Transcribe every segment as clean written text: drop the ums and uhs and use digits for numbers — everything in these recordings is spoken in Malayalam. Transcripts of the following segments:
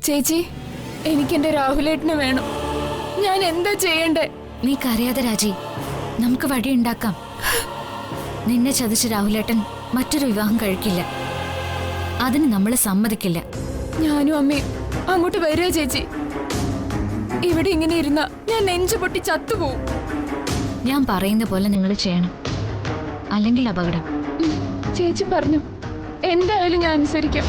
ചേച്ചി, എനിക്കെന്റെ രാഹുലേട്ടനെ വേണം. ഞാൻ എന്താ ചെയ്യണ്ടേ? നീ കരയാതെ രാജി, നമുക്ക് വഴിയുണ്ടാക്കാം. നിന്നെ ചതിച്ച് രാഹുലേട്ടൻ മറ്റൊരു വിവാഹം കഴിക്കില്ല. അതിന് നമ്മൾ സമ്മതിക്കില്ല. ഞാനും അമ്മയും അങ്ങോട്ട് വരിക ചേച്ചി. ഇവിടെ ഇങ്ങനെ ഇരുന്ന ഞാൻ നെഞ്ചു പൊട്ടി ചത്തുപോകും. ഞാൻ പറയുന്ന പോലെ നിങ്ങൾ ചെയ്യണം, അല്ലെങ്കിൽ അപകടം. ചേച്ചി പറഞ്ഞു, എന്തായാലും ഞാൻ അനുസരിക്കാം.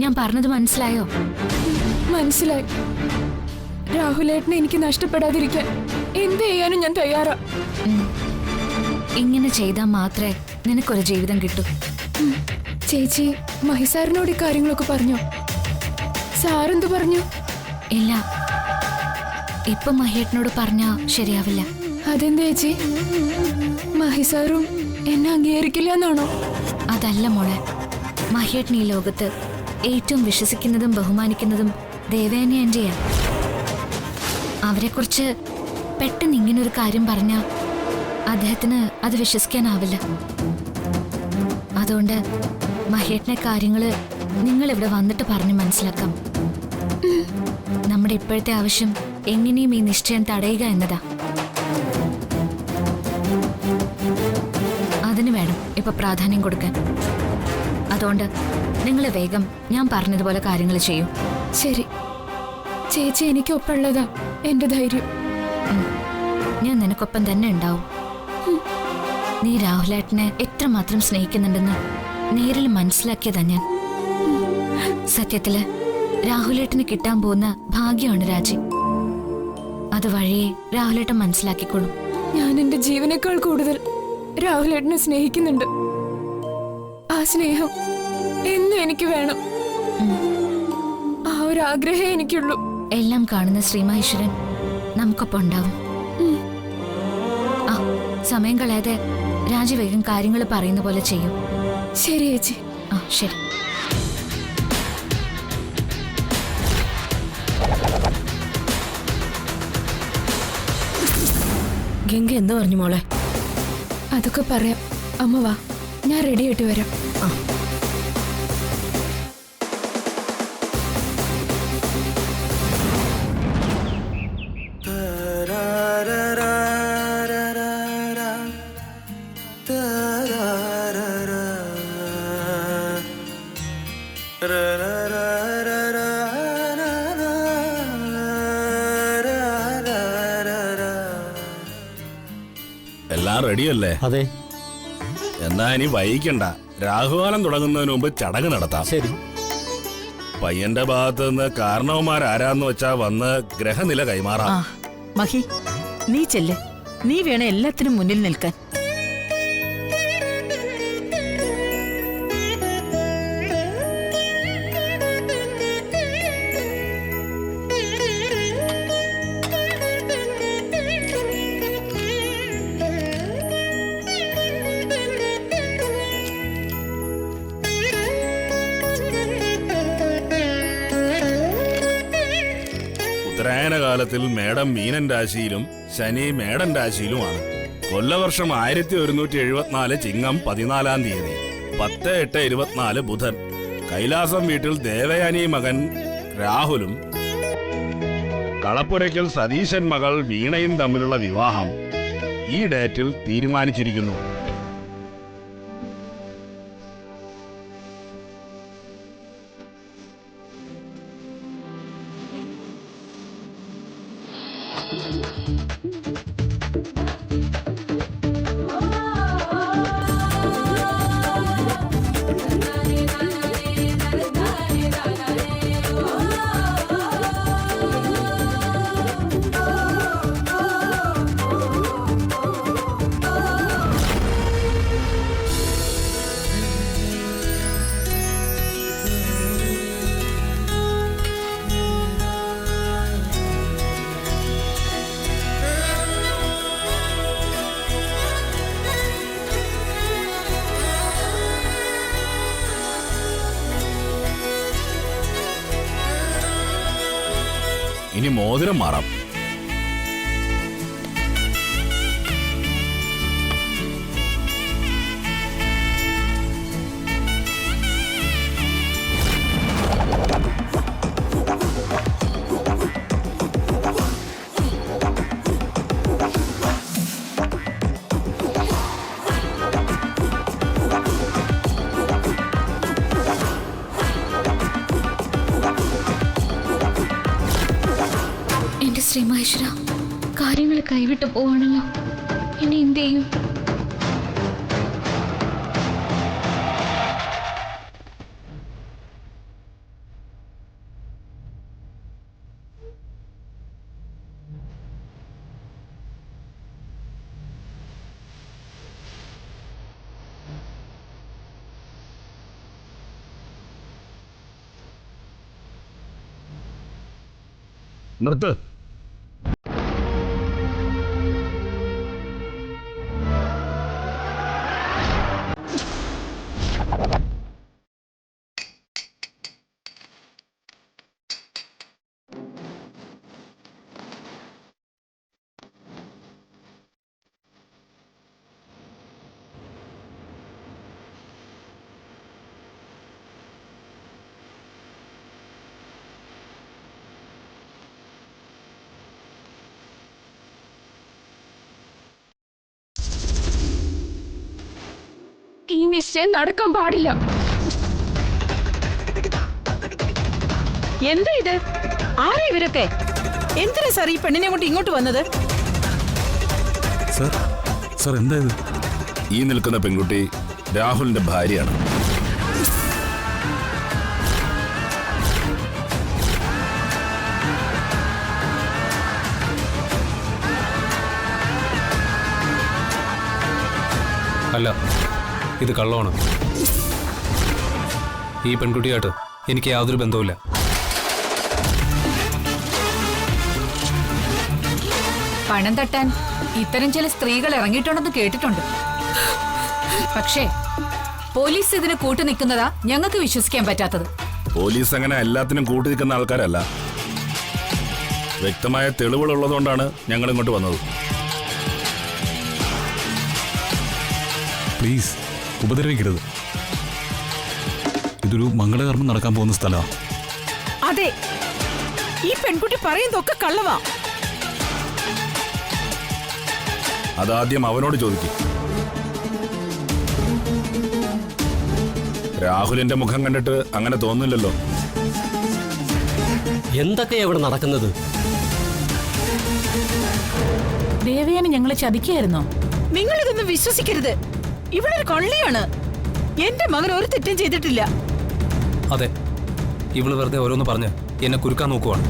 ഞാൻ പറഞ്ഞത് മനസ്സിലായോ? മനസ്സിലായി. രാഹുലേട്ടനെ എനിക്ക് നഷ്ടപ്പെടാതിരിക്കാൻ എന്ത് ചെയ്യാനും ഞാൻ തയ്യാറാ. ഇങ്ങനെ ചെയ്താൽ മാത്രമേ നിനക്കൊരു ജീവിതം കിട്ടൂ. ചേച്ചി, മഹിസാറിനോട് ഈ കാര്യങ്ങളൊക്കെ പറഞ്ഞോ? സാറെന്തു പറഞ്ഞു? ഇല്ല, ഇപ്പൊ മഹേട്ടനോട് പറഞ്ഞാ ശരിയാവില്ല. അതെന്താ ചേച്ചി? മഹിസാറും എന്നെ അംഗീകരിക്കില്ല എന്നാണോ? അതല്ല മോളെ, മഹേട്ടൻ ഈ ലോകത്ത് ഏറ്റവും വിശ്വസിക്കുന്നതും ബഹുമാനിക്കുന്നതും ദേവയാനി ആന്റിയാ. അവരെക്കുറിച്ച് പെട്ടെന്ന് ഇങ്ങനൊരു കാര്യം പറഞ്ഞാൽ അദ്ദേഹത്തിന് അത് വിശ്വസിക്കാനാവില്ല. അതുകൊണ്ട് മഹേട്ടനെ കാര്യങ്ങള് നിങ്ങൾ ഇവിടെ വന്നിട്ട് പറഞ്ഞ് മനസ്സിലാക്കാം. നമ്മുടെ ഇപ്പോഴത്തെ ആവശ്യം എങ്ങനെയും ഈ നിശ്ചയം തടയുക എന്നതാ. അതിന് വേണം ഇപ്പൊ പ്രാധാന്യം കൊടുക്കാൻ. അതുകൊണ്ട് നിങ്ങൾ വേഗം ഞാൻ പറഞ്ഞതുപോലെ കാര്യങ്ങൾ ചെയ്യൂ. ശരി ചേച്ചി, എനിക്കൊപ്പമുള്ളതാ എന്റെ ധൈര്യം. ഞാൻ നിനക്കൊപ്പം തന്നെ ഉണ്ടാവും. നീ രാഹുലേട്ടനെ എത്രമാത്രം സ്നേഹിക്കുന്നുണ്ടെന്ന് നേരിൽ മനസ്സിലാക്കിയതാ ഞാൻ. സത്യത്തില് രാഹുലേട്ടന് കിട്ടാൻ പോകുന്ന ഭാഗ്യമാണ് രാജി. അത് വഴിയെ രാഹുലേട്ടൻ മനസ്സിലാക്കിക്കോളും. ഞാൻ എന്റെ ജീവനേക്കാൾ കൂടുതൽ രാഹുലേട്ടനെ സ്നേഹിക്കുന്നുണ്ട്. ആ സ്നേഹം എന്നും എനിക്ക് വേണം. ആ ഒരു ആഗ്രഹമേ എനിക്കുള്ളൂ. എല്ലാം കാണുന്ന ശ്രീമഹേശ്വരൻ നമുക്കൊപ്പം ഉണ്ടാവും. ആ സമയം കളയാതെ രാജി വേഗം കാര്യങ്ങൾ പറയുന്ന പോലെ ചെയ്യും. ശരി ചേച്ചി. ആ ശരി. ഗംഗ എന്ത് പറഞ്ഞു മോളെ? അതൊക്കെ പറയാം. അമ്മ വാ, ഞാൻ റെഡി ആയിട്ട് വരാം. ആ എല്ലാം റെഡിയല്ലേ? അതെ. എന്നാ ഇനി വൈകിക്കണ്ട. രാഹുകാലം തുടങ്ങുന്നതിന് മുമ്പ് ചടങ്ങ് നടത്താം. ശരി. പയ്യന്റെ ഭാഗത്ത് നിന്ന് കാരണവന്മാരാരാന്ന് വെച്ചാ വന്ന് ഗ്രഹനില കൈമാറാം. മഹി, നീ ചെല്ല്. നീ വേണം എല്ലാത്തിനും മുന്നിൽ നിൽക്കാൻ. ഉത്തരായനകാലത്തിൽ മേടം മീനൻ രാശിയിലും ശനി മേടൻ രാശിയിലുമാണ്. കൊല്ലവർഷം 1174 ചിങ്ങം 14-ാം തീയതി 10/8/24 ബുധൻ. കൈലാസം വീട്ടിൽ ദേവയാനി മകൻ രാഹുലും കളപ്പുരയ്ക്കൽ സതീശൻ മകൾ വീണയും തമ്മിലുള്ള വിവാഹം ഈ ഡേറ്റിൽ തീരുമാനിച്ചിരിക്കുന്നു. ഇനി മോതിരം മാറാം. എന്റെ ശ്രീ മഹേശ്വര, കാര്യങ്ങൾ കൈവിട്ടു പോവാണല്ലോ. ഇനി എന്ത് ചെയ്യും? നിർത്ത്. ഈ നിശ്ചയം നടക്കാൻ പാടില്ല. എന്താ ഇത്? ആരാ ഇവരൊക്കെ? എന്തിനാ സാർ ഈ പെണ്ണിനെ കൊണ്ട് ഇങ്ങോട്ട് വന്നത്? സർ എന്താ ഇത്? ഈ നിൽക്കുന്ന പെൺകുട്ടി രാഹുലിന്റെ ഭാര്യയാണ്. അല്ല, ഇത് കള്ളമാണ്. ഈ പെൺകുട്ടിയായിട്ട് എനിക്ക് യാതൊരു ബന്ധവുമില്ല. പണം തട്ടാൻ ഇത്തരം ചില സ്ത്രീകൾ ഇറങ്ങിയിട്ടുണ്ടെന്ന് കേട്ടിട്ടുണ്ട്. പക്ഷേ പോലീസ് ഇതിന് കൂട്ടു നിൽക്കുന്നതാ ഞങ്ങൾക്ക് വിശ്വസിക്കാൻ പറ്റാത്തത്. പോലീസ് അങ്ങനെ എല്ലാത്തിനും കൂട്ടി നിൽക്കുന്ന ആൾക്കാരല്ല. വ്യക്തമായ തെളിവുകളുള്ളതുകൊണ്ടാണ് ഞങ്ങൾ ഇങ്ങോട്ട് വന്നത്. പ്ലീസ് ഉപദ്രവിക്കരുത്. ഇതൊരു മംഗളകർമ്മം നടക്കാൻ പോകുന്ന സ്ഥലമാണ്. അതെ, ഈ പെൺകുട്ടി പറയുന്നതൊക്കെ കള്ളവാ. അതാദ്യം അവനോട് ചോദിക്കും. രാഹുലിന്റെ മുഖം കണ്ടിട്ട് അങ്ങനെ തോന്നില്ലല്ലോ. എന്തൊക്കെയാ ഇവിടെ നടക്കുന്നത്? ദേവയാനി ഞങ്ങളെ ചതിക്കായിരുന്നോ? നിങ്ങൾ ഇതൊന്നും വിശ്വസിക്കരുത്. ഇവളൊരു കള്ളിയാണ്. എന്റെ മകൻ ഒരു തെറ്റും ചെയ്തിട്ടില്ല. അതെ, ഇവള് വെറുതെ ഓരോന്ന് പറഞ്ഞ് എന്നെ കുരുക്കാൻ നോക്കുവാണ്.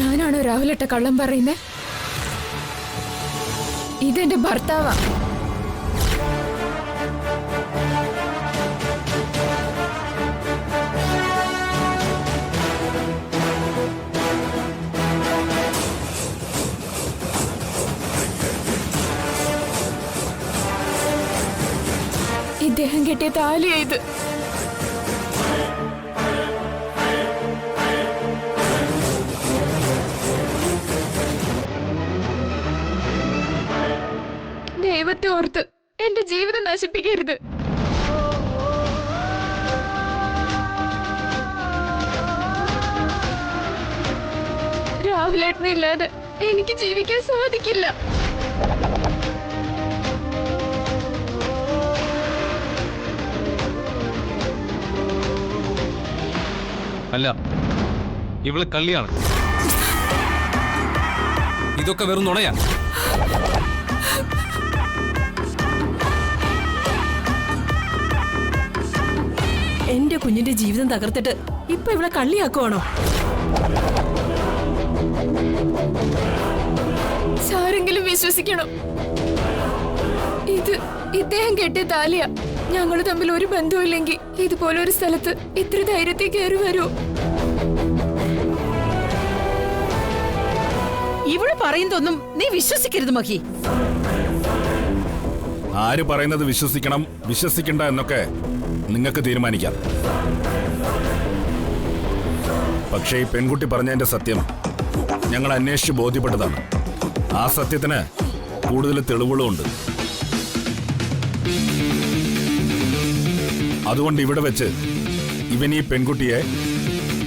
ഞാനാണോ രാഹുലേട്ട കള്ളം പറയുന്നേ? ഇതെന്റെ ഭർത്താവാ. ഇദ്ദേഹം കെട്ടിയ താലിയാ ഇത്. ദൈവത്തെ ഓർത്ത് എന്റെ ജീവിതം നശിപ്പിക്കരുത്. രാഹുലേട്ടനില്ലാതെ എനിക്ക് ജീവിക്കാൻ സാധിക്കില്ല. അല്ല, ഇവള് കള്ളിയാണ്. ഇതൊക്കെ വെറും നുണയാ. എന്റെ കുഞ്ഞിന്റെ ജീവിതം തകർത്തിട്ട് ഇപ്പൊ ഇവിടെ കള്ളിയാക്കുവാണോ? സാരെങ്കിലും വിശ്വസിക്കണം. ഇത് ഇദ്ദേഹം കെട്ടിയ താലിയാ. ഞങ്ങൾ തമ്മിൽ ഒരു ബന്ധവുമില്ലെങ്കിൽ ഇതുപോലെ ഒരു സ്ഥലത്ത് ഇത്ര ധൈര്യത്തിൽ കയറി വരുമോ? ഇവള് പറയുന്നതൊന്നും നീ വിശ്വസിക്കരുത് മഹി. ആര് പറയുന്നത് വിശ്വസിക്കണം വിശ്വസിക്കണ്ട എന്നൊക്കെ നിങ്ങൾക്ക് തീരുമാനിക്കാം. പക്ഷേ ഈ പെൺകുട്ടി പറഞ്ഞതിന്റെ സത്യം ഞങ്ങൾ അന്വേഷിച്ച് ബോധ്യപ്പെട്ടതാണ്. ആ സത്യത്തിന് കൂടുതൽ തെളിവുകളുമുണ്ട്. അതുകൊണ്ട് ഇവിടെ വെച്ച് ഇവൻ ഈ പെൺകുട്ടിയെ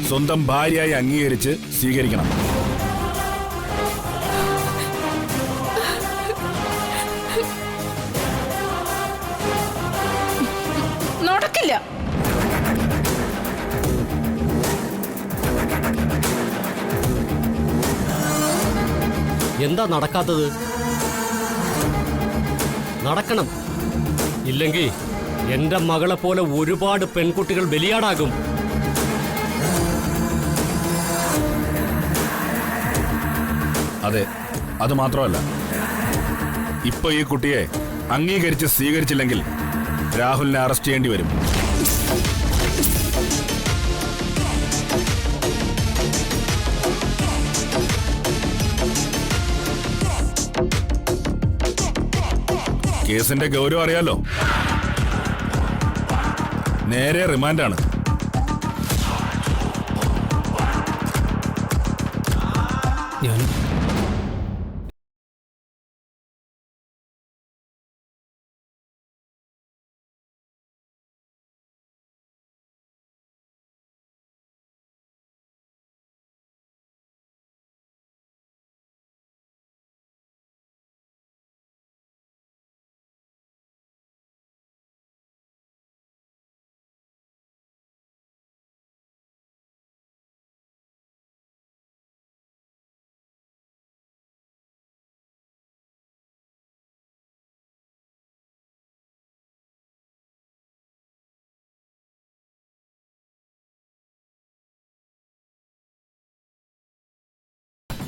സ്വന്തം ഭാര്യയായി അംഗീകരിച്ച് സ്വീകരിക്കണം. നടക്കില്ല. എന്താ നടക്കാത്തത്? നടക്കണം. ഇല്ലെങ്കിൽ എന്റെ മകളെ പോലെ ഒരുപാട് പെൺകുട്ടികൾ ബലിയാടാകും. അതെ, അത് മാത്രമല്ല, ഇപ്പൊ ഈ കുട്ടിയെ അംഗീകരിച്ച് സ്വീകരിച്ചില്ലെങ്കിൽ രാഹുലിനെ അറസ്റ്റ് ചെയ്യേണ്ടി വരും. കേസിന്റെ ഗൗരവം അറിയാലോ. നേരെ റിമാൻഡാണ്. ഞാൻ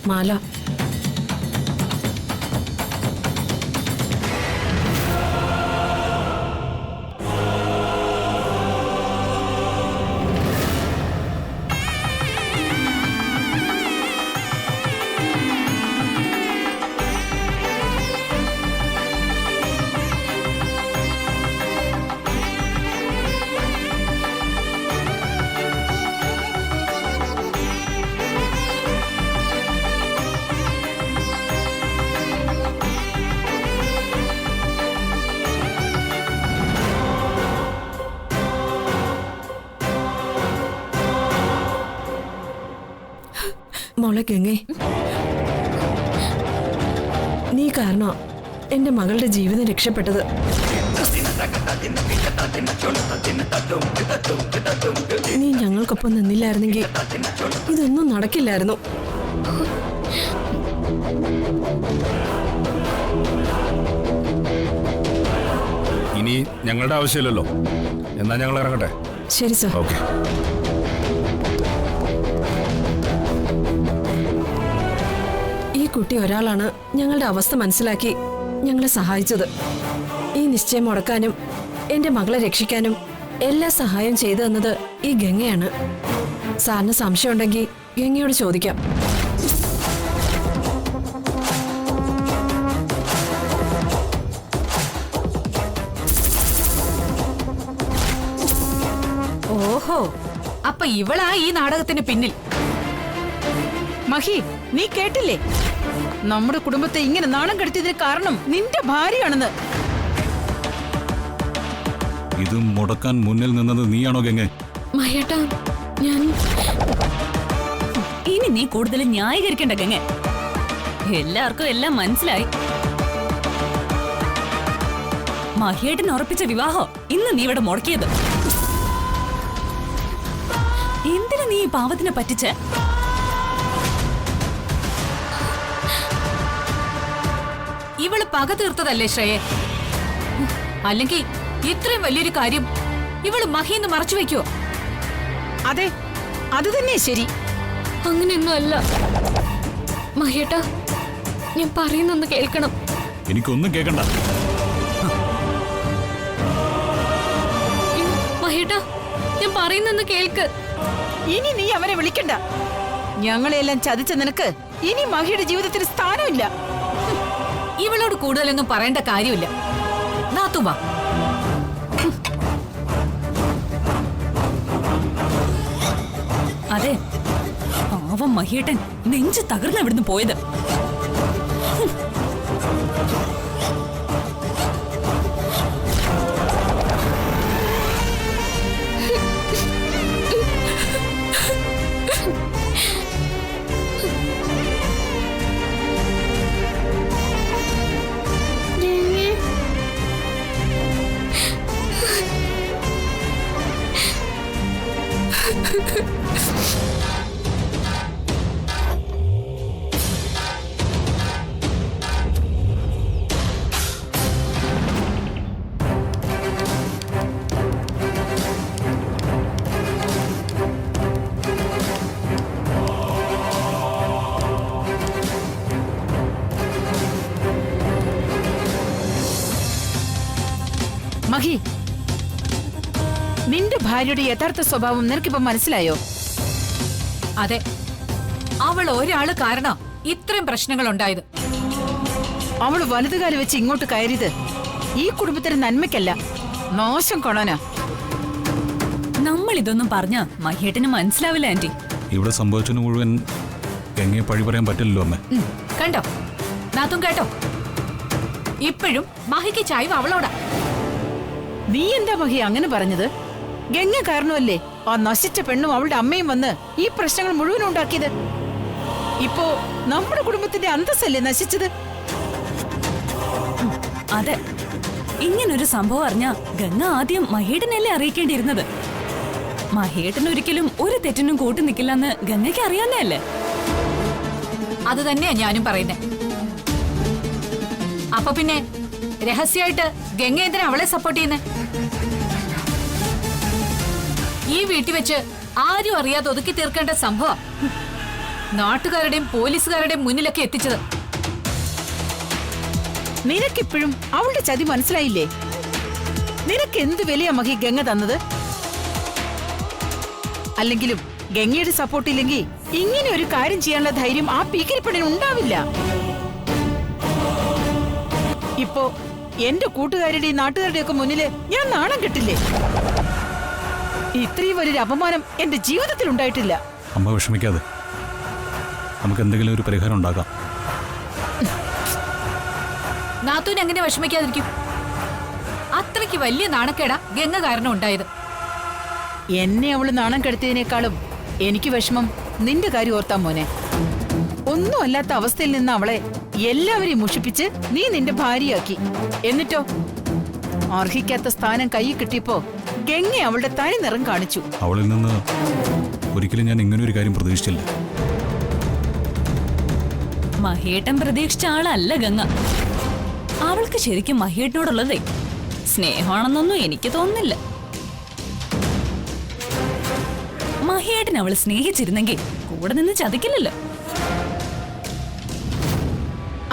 മാല, മോളെ ഗംഗേ, നീ കാരണം എന്റെ മകളുടെ ജീവിതം രക്ഷപ്പെട്ടത്. നീ ഞങ്ങൾക്കൊപ്പം നിന്നില്ലായിരുന്നെങ്കിൽ ഇതൊന്നും നടക്കില്ലായിരുന്നു. ഇനി ഞങ്ങളുടെ ആവശ്യമില്ലല്ലോ. എന്നാ ഞങ്ങൾ ഇറങ്ങട്ടെ. ശരി സർ. ഓക്കെ. ഈ കുട്ടി ഒരാളാണ് ഞങ്ങളുടെ അവസ്ഥ മനസ്സിലാക്കി ഞങ്ങളെ സഹായിച്ചത്. ഈ നിശ്ചയം മുടക്കാനും എന്റെ മകളെ രക്ഷിക്കാനും എല്ലാ സഹായം ചെയ്തു തന്നത് ഈ ഗംഗയാണ്. സാറിന് സംശയമുണ്ടെങ്കിൽ ഗംഗയോട് ചോദിക്കാം. ഓഹോ, അപ്പൊ ഇവളാ ഈ നാടകത്തിന് പിന്നിൽ. മഹി, നീ കേട്ടില്ലേ? നമ്മുടെ കുടുംബത്തെ ഇങ്ങനെ നാണം കെടുത്തിയതിന് കാരണം നിന്റെ ഭാര്യയാണെന്ന്. ഇത് മുടക്കാൻ മുന്നിൽ നിന്നത് നീയാണോ ഗംഗേ? മഹേട്ടാ, ഞാൻ ഇനി നീ കൂടുതൽ ന്യായീകരിക്കണ്ട ഗംഗ. എല്ലാവർക്കും എല്ലാം മനസ്സിലായി. മഹിയേട്ടൻ ഉറപ്പിച്ച വിവാഹം ഇന്ന് നീ ഇവിടെ മുടക്കിയത്. എന്തിനു നീ ഈ പാവത്തിനെ പറ്റിച്ച്? ഇവള് പക തീർത്തതല്ലേ ശ്രേയെ? അല്ലെങ്കിൽ ഇത്രയും വലിയൊരു കാര്യം ഇവള് മഹിന്ന് മറച്ചു വെക്കോ? അതെ, അത് തന്നെ ശരി. അങ്ങനെയൊന്നും അല്ല മഹേട്ടാ, ഞാൻ പറയുന്നൊന്ന് കേൾക്കണം. എനിക്കൊന്നും കേൾക്കണ്ട. മഹേട്ടാ, ഞാൻ പറയുന്നൊന്ന് കേൾക്ക്. ഇനി നീ അവരെ വിളിക്കണ്ട. ഞങ്ങളെല്ലാം ചതിച്ച നിനക്ക് ഇനി മഹിയുടെ ജീവിതത്തിൽ സ്ഥാനമില്ല. ഇവളോട് കൂടുതലൊന്നും പറയേണ്ട കാര്യമില്ല. നാത്തുവാ, അതെ, പാവം മഹിയേട്ടൻ നെഞ്ച് തകർന്ന് ഇവിടുന്ന് പോയത്. മഹി, നിന്റെ ഭാര്യയുടെ യഥാർത്ഥ സ്വഭാവം നിനക്കിപ്പോ മനസ്സിലായോ? അതെ, അവൾ ഒരാള് കാരണം ഇത്രയും പ്രശ്നങ്ങൾ ഉണ്ടായത്. അവള് വലതുകാലം വെച്ച് ഇങ്ങോട്ട് കയറിയത് ഈ കുടുംബത്തിന് നന്മയ്ക്കല്ല, നാശം കൊണാനാ. നമ്മൾ ഇതൊന്നും പറഞ്ഞ മഹിയേട്ടന് മനസ്സിലാവില്ല ആന്റി. ഇവിടെ സംഭവിച്ചതിന് മുഴുവൻ ഗംഗയെ പഴി പറയാൻ പറ്റില്ലല്ലോ അമ്മേ. കണ്ടോ, നാത്തും കേട്ടോ, ഇപ്പോഴും മഹിക്ക് ചായ്വ് അവളോടാ. നീ എന്താ മഹി അങ്ങനെ പറഞ്ഞത്? ഗംഗ കാരണമല്ലേ ആ നശിച്ച പെണ്ണും അവളുടെ അമ്മയും വന്ന് ഈ പ്രശ്നങ്ങൾ മുഴുവൻ ഉണ്ടാക്കിയത്. ഇപ്പോ നമ്മുടെ കുടുംബത്തിന്റെ അന്തസ്സല്ലേ നശിച്ചത്? അതെ, ഇങ്ങനൊരു സംഭവം അറിഞ്ഞ ഗംഗ ആദ്യം മഹേട്ടനല്ലേ അറിയിക്കേണ്ടിയിരുന്നത്. മഹേട്ടൻ ഒരിക്കലും ഒരു തെറ്റിനും കൂട്ടി നിൽക്കില്ലെന്ന് ഗംഗയ്ക്ക് അറിയാവുന്നതല്ലേ. അത് തന്നെയാ ഞാനും പറയുന്നേ. അപ്പൊ പിന്നെ രഹസ്യമായിട്ട് ഗംഗ എന്തിനാ അവളെ സപ്പോർട്ട് ചെയ്യുന്നേ? ഈ വീട്ടിൽ വെച്ച് ആരും അറിയാതെ ഒതുക്കി തീർക്കേണ്ട സംഭവം നാട്ടുകാരുടെയും പോലീസുകാരുടെയും മുന്നിലൊക്കെ എത്തിച്ചത്. നിനക്കിപ്പോഴും അവളുടെ ചതി മനസ്സിലായില്ലേ? നിനക്ക് എന്ത് വിലയാ മഹി ഗംഗ തന്നത്? അല്ലെങ്കിലും ഗംഗയുടെ സപ്പോർട്ട് ഇല്ലെങ്കിൽ ഇങ്ങനെ ഒരു കാര്യം ചെയ്യാനുള്ള ധൈര്യം ആ പീക്കിരിപ്പണിന് ഉണ്ടാവില്ല. ഇപ്പോ എന്റെ കൂട്ടുകാരുടെയും നാട്ടുകാരുടെയും ഒക്കെ മുന്നില് ഞാൻ നാണം കെട്ടില്ലേ? ഇത്രയും വലിയൊരു അപമാനം എന്റെ ജീവിതത്തിൽ ഉണ്ടായിട്ടില്ല. അമ്മ വിഷമിക്കാതെ, നമുക്ക് എന്തെങ്കിലും ഒരു പരിഹാരം ഉണ്ടാക്കാം. നാത്തൂന് എങ്ങനെ വിഷമിക്കാതിരിക്കും? അത്രയ്ക്ക് വലിയ നാണക്കേടാ ഗംഗ കാരണം ഉണ്ടായത്. എന്നെ അവള് നാണം കെടുത്തിയതിനേക്കാളും എനിക്ക് വിഷമം നിന്റെ കാര്യം ഓർത്താ മോനെ. ഒന്നും അല്ലാത്ത അവസ്ഥയിൽ നിന്ന് അവളെ എല്ലാവരെയും മുഷിപ്പിച്ച് നീ നിന്റെ ഭാര്യയാക്കി. എന്നിട്ടോ അർഹിക്കാത്ത സ്ഥാനം കൈ കിട്ടിയപ്പോ ഗംഗ അവളുടെ തനി നിറം കാണിച്ചു. അവളിൽ നിന്ന് ഒരിക്കലും ഞാൻ ഇങ്ങനെ ഒരു കാര്യം പ്രതീക്ഷിച്ചില്ല. മഹേട്ടൻ പ്രതീക്ഷിച്ച ആളല്ല ഗംഗ. അവൾക്ക് ശരിക്കും മഹേട്ടനോടുള്ളതേ സ്നേഹമാണെന്നൊന്നും എനിക്ക് തോന്നുന്നില്ല. മഹേട്ടൻ അവളെ സ്നേഹിച്ചിരുന്നെങ്കിൽ കൂടെ നിന്ന് ചതിക്കില്ലല്ലോ.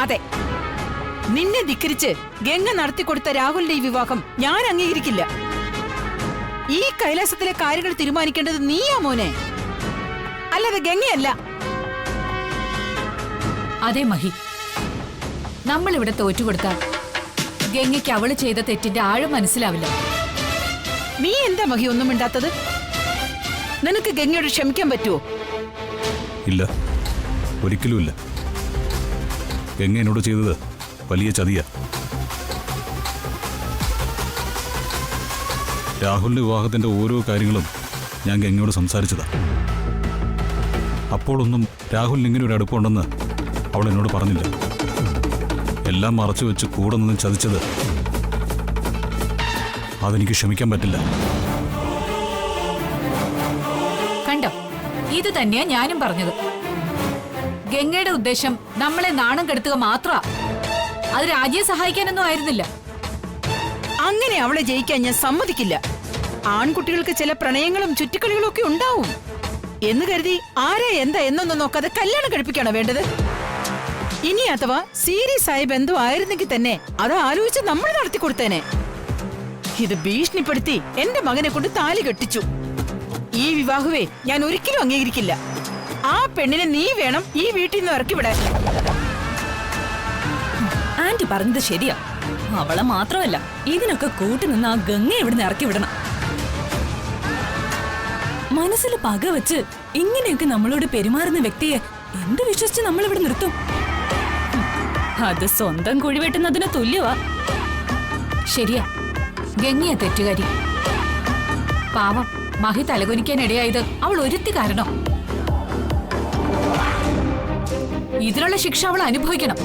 അതെ, നിന്നെ ധിക്കരിച്ച് ഗംഗ നടത്തിക്കൊടുത്ത രാഹുലിന്റെ ഈ വിവാഹം ഞാൻ അംഗീകരിക്കില്ല. ഈ കൈലാസത്തിലെ കാര്യങ്ങൾ തീരുമാനിക്കേണ്ടത് നീയാ മോനെ, അല്ലാതെ ഗംഗയല്ല. അതെ മഹി, നമ്മളിവിടെ തോറ്റുകൊടുത്താൽ ഗംഗയ്ക്ക് അവള് ചെയ്ത തെറ്റിന്റെ ആഴം മനസ്സിലാവില്ല. നീ എന്താ മഹി ഒന്നും മിണ്ടാത്തത്? നിനക്ക് ഗംഗയോട് ക്ഷമിക്കാൻ പറ്റുമോ? ഇല്ല, ഒരിക്കലുമില്ല. ഗംഗ എന്നോട് ചെയ്തത് വലിയ ചതിയാ. രാഹുലിന്റെ വിവാഹത്തിന്റെ ഓരോ കാര്യങ്ങളും ഞാൻ ഗംഗയോട് സംസാരിച്ചതാ. അപ്പോഴൊന്നും രാഹുലിന് ഇങ്ങനെ ഒരു അടുപ്പമുണ്ടെന്ന് അവൾ എന്നോട് പറഞ്ഞില്ല. എല്ലാം മറച്ചു വെച്ച് കൂടെ നിന്ന് ചതിച്ചത് അതെനിക്ക് ക്ഷമിക്കാൻ പറ്റില്ല. കണ്ടോ, ഇത് തന്നെയാ ഞാനും പറഞ്ഞത്. ഗംഗയുടെ ഉദ്ദേശം നമ്മളെ നാണം കെടുത്തുക മാത്രമാ, അത് രാജിയെ സഹായിക്കാനൊന്നും ആയിരുന്നില്ല. അങ്ങനെ അവളെ ജയിക്കാൻ ഞാൻ സമ്മതിക്കില്ല. ആൺകുട്ടികൾക്ക് ചില പ്രണയങ്ങളും ചുറ്റിക്കളികളും ഒക്കെ ഉണ്ടാവും എന്ന് കരുതി ആരെ എന്താ എന്നൊന്നും നോക്കാതെ കല്യാണം കഴിപ്പിക്കാണോ വേണ്ടത്? ഇനി അഥവാ സീരിയസ് ആയ ബന്ധം ആയിരുന്നെങ്കിൽ തന്നെ അത് ആലോചിച്ച് നമ്മൾ നടത്തി കൊടുത്തേനെ. ഇത് ഭീഷണിപ്പെടുത്തി എന്റെ മകനെ കൊണ്ട് താലി കെട്ടിച്ചു. ഈ വിവാഹവേ ഞാൻ ഒരിക്കലും അംഗീകരിക്കില്ല. ആ പെണ്ണിനെ നീ വേണം ഈ വീട്ടിൽ നിന്ന് ഇറക്കിവിടെ. ആന്റി പറഞ്ഞത് ശരിയാ. അവളെ മാത്രമല്ല, ഇതിനൊക്കെ കൂട്ടുനിന്ന് ആ ഗംഗ ഇവിടുന്ന് ഇറക്കി വിടണം. മനസ്സിൽ പക വെച്ച് ഇങ്ങനെയൊക്കെ നമ്മളോട് പെരുമാറുന്ന വ്യക്തിയെ എന്ത് വിശ്വസിച്ച് നമ്മൾ ഇവിടെ നിർത്തും? അത് സ്വന്തം കുഴിവെട്ടുന്നതിന് തുല്യവാ. ശരിയാ, ഗംഗയെ തെറ്റുകാരി. പാവം മഹി തലകുനിക്കാനിടയായത് അവൾ ഒരുത്തി കാരണം. ഇതിനുള്ള ശിക്ഷ അവൾ അനുഭവിക്കണം.